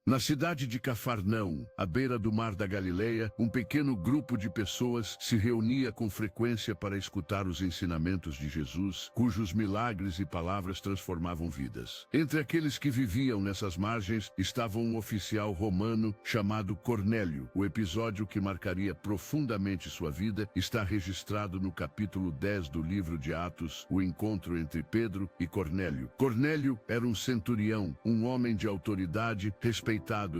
Na cidade de Cafarnaum, à beira do mar da Galileia, um pequeno grupo de pessoas se reunia com frequência para escutar os ensinamentos de Jesus, cujos milagres e palavras transformavam vidas. Entre aqueles que viviam nessas margens estava um oficial romano chamado Cornélio. O episódio que marcaria profundamente sua vida está registrado no capítulo 10 do livro de Atos, o encontro entre Pedro e Cornélio. Cornélio era um centurião, um homem de autoridade, respeitado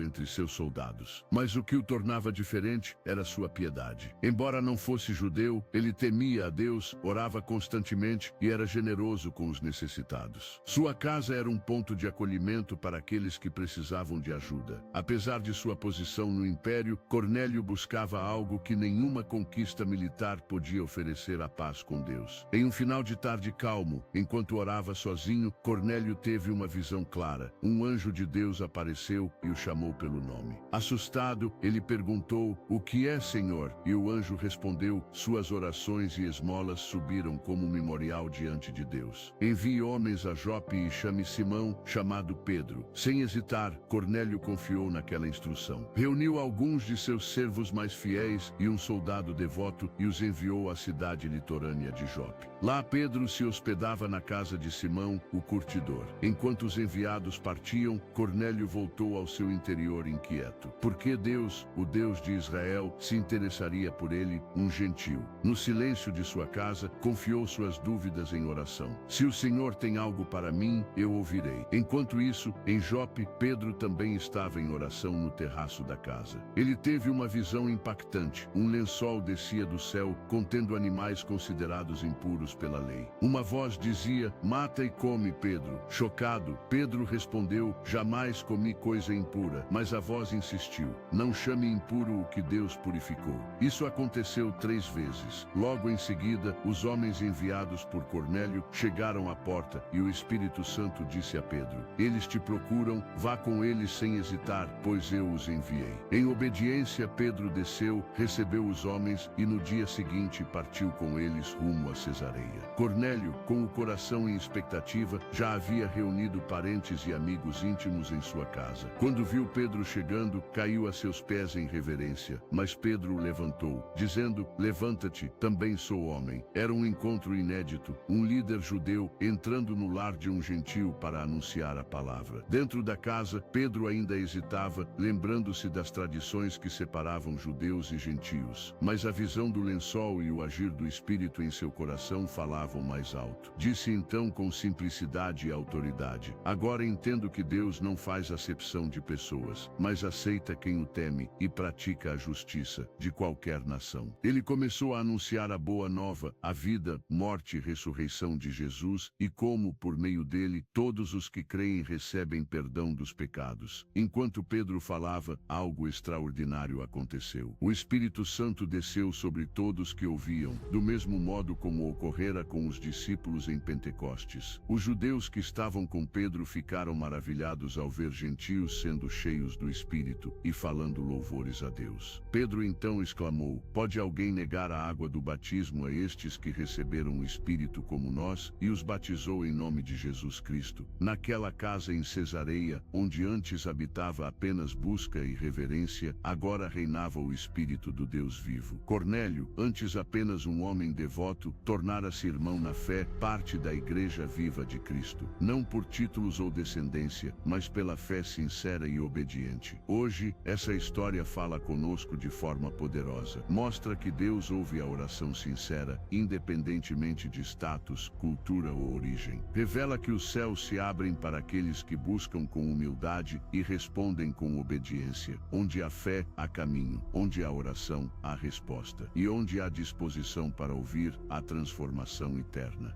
entre seus soldados. Mas o que o tornava diferente era sua piedade. Embora não fosse judeu, ele temia a Deus, orava constantemente e era generoso com os necessitados. Sua casa era um ponto de acolhimento para aqueles que precisavam de ajuda. Apesar de sua posição no império, Cornélio buscava algo que nenhuma conquista militar podia oferecer: a paz com Deus. Em um final de tarde calmo, enquanto orava sozinho, Cornélio teve uma visão clara. Um anjo de Deus apareceu e o chamou pelo nome. Assustado, ele perguntou: "O que é, Senhor?" E o anjo respondeu: "Suas orações e esmolas subiram como um memorial diante de Deus. Envie homens a Jope e chame Simão, chamado Pedro." Sem hesitar, Cornélio confiou naquela instrução. Reuniu alguns de seus servos mais fiéis e um soldado devoto e os enviou à cidade litorânea de Jope. Lá Pedro se hospedava na casa de Simão, o curtidor. Enquanto os enviados partiam, Cornélio voltou ao seu interior inquieto. Por que Deus, o Deus de Israel, se interessaria por ele, um gentil? No silêncio de sua casa, confiou suas dúvidas em oração. "Se o Senhor tem algo para mim, eu ouvirei." Enquanto isso, em Jope, Pedro também estava em oração no terraço da casa. Ele teve uma visão impactante. Um lençol descia do céu, contendo animais considerados impuros pela lei. Uma voz dizia: "Mata e come, Pedro." Chocado, Pedro respondeu: "Jamais comi coisa impura." Mas a voz insistiu: "Não chame impuro o que Deus purificou." Isso aconteceu 3 vezes. Logo em seguida, os homens enviados por Cornélio chegaram à porta e o Espírito Santo disse a Pedro: "Eles te procuram, vá com eles sem hesitar, pois eu os enviei." Em obediência, Pedro desceu, recebeu os homens e no dia seguinte partiu com eles rumo a Cesareia. Cornélio, com o coração em expectativa, já havia reunido parentes e amigos íntimos em sua casa. Quando viu Pedro chegando, caiu a seus pés em reverência, mas Pedro o levantou, dizendo: "Levanta-te, também sou homem." Era um encontro inédito, um líder judeu entrando no lar de um gentil para anunciar a palavra. Dentro da casa, Pedro ainda hesitava, lembrando-se das tradições que separavam judeus e gentios. Mas a visão do lençol e o agir do Espírito em seu coração falavam mais alto. Disse então com simplicidade e autoridade: "Agora entendo que Deus não faz acepção de pessoas, mas aceita quem o teme e pratica a justiça de qualquer nação." Ele começou a anunciar a boa nova, a vida, morte e ressurreição de Jesus e como, por meio dele, todos os que creem recebem perdão dos pecados. Enquanto Pedro falava, algo extraordinário aconteceu. O Espírito Santo desceu sobre todos que ouviam, do mesmo modo como ocorrera com os discípulos em Pentecostes. Os judeus que estavam com Pedro ficaram maravilhados ao ver gentios sendo cheios do Espírito e falando louvores a Deus. Pedro então exclamou: "Pode alguém negar a água do batismo a estes que receberam o Espírito como nós?" E os batizou em nome de Jesus Cristo. Naquela casa em Cesareia, onde antes habitava apenas busca e reverência, agora reinava o Espírito do Deus vivo. Cornélio, antes apenas um homem devoto, tornara-se irmão na fé, parte da Igreja viva de Cristo. Não por títulos ou descendência, mas pela fé sincera e obediente. Hoje, essa história fala conosco de forma poderosa. Mostra que Deus ouve a oração sincera, independentemente de status, cultura ou origem. Revela que os céus se abrem para aqueles que buscam com humildade e respondem com obediência. Onde há fé, há caminho. Onde há oração, há resposta. E onde há disposição para ouvir, há transformação eterna.